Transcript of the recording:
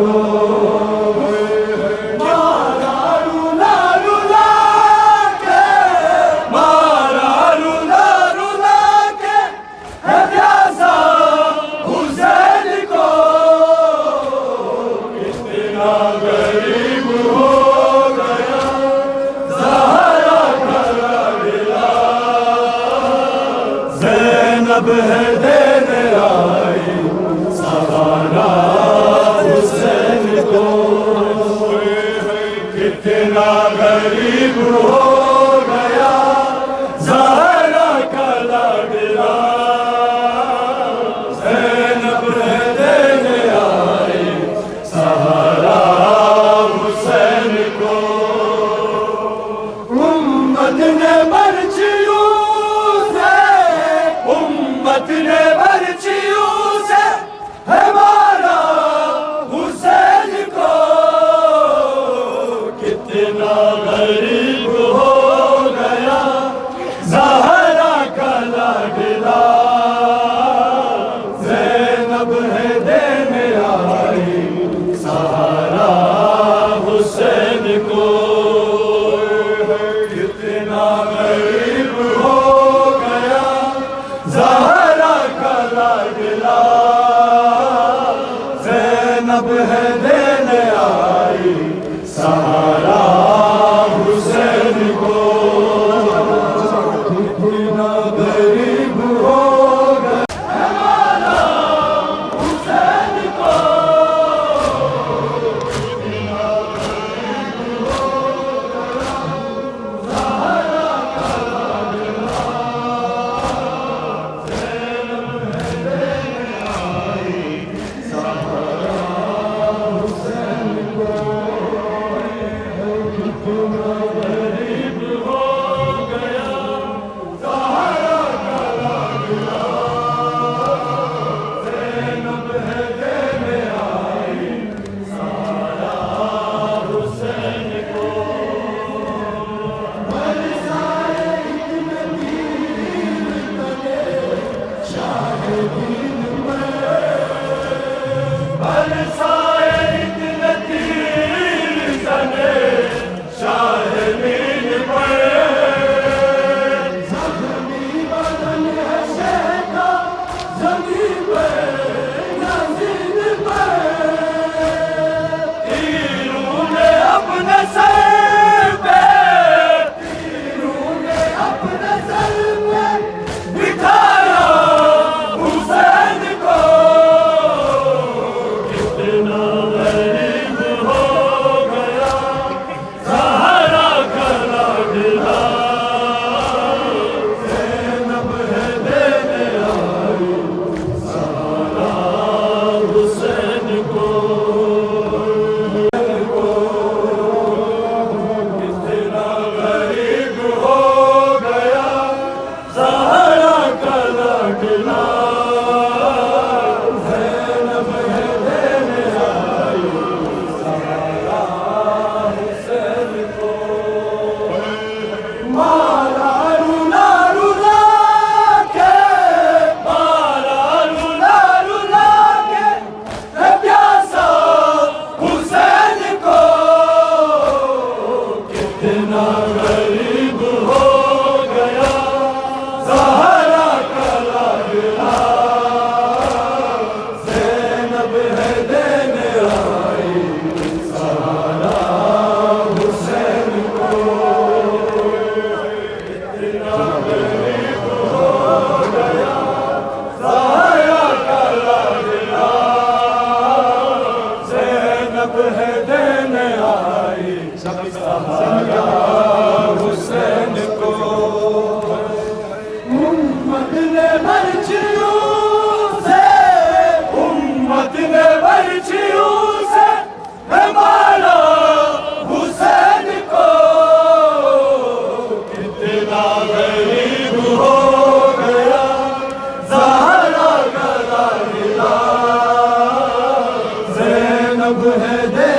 को मारा रुला रुला के, मारा रुला रुला के है प्यासा हुसैन को। कितना गरीब हो गया ज़हरा का लाडला, ज़ैनब है देने आई सहारा हुसैन को। कितना गरीब हो गया ज़हरा का लाडला, ज़ैनब है देने आई सहारा हुसैन को। उम्मत ने बर्चियों से, उम्मत ने बर्चियों से है मारा हुसैन को। कितना गरीब हो गया ज़हरा का लाडला, ज़ैनब है देने आई सहारा हुसैन को। कितना गरीब हो गया ज़हरा का लाडला, ज़ैनब है देने आई सहारा हुसैन को। कितना गरीब हो गया हमारा हुसैन को। कितना गरीब हो गया ज़हरा का लाडला, ज़ैनब है देने आई सहारा हुसैन को। कितना गरीब हो गया ज़हरा का लाडला, ज़ैनब है देने आई सहारा हुसैन को। बरसाए इतने तीर तले शाहिदीन पर, बरसाए इतने तीर तले शाहिदीन पर। ज़ख्मी बदन है शहदा ज़मीन पर याज़ीद पर, तीरों ने अपने सर पे, तीरों ने अपने सर पे बिठाया हुसैन को। कितना गरीब हो गया ज़हरा का लाडला, ज़ैनब है देने आई सहारा हुसैन को। कितना गरीब हो गया ज़हरा का लाडला, ज़ैनब है देने आई सहारा हुसैन को। मारा रुला रुला के, मारा रुला रुला के है प्यासा हुसैन को। कितना गरीब हो गया ज़हरा का लाडला, ज़ैनब है देने आई सहारा हुसैन को। कितना गरीब हो गया ज़हरा का लाडला, ज़ैनब है देने आई सहारा हुसैन को। उम्मत ने बर्चियों से, उम्मत ने बर्चियों से है मारा हुसैन को। कितना गरीब हो गया ज़हरा का लाडला, ज़ैनब है दे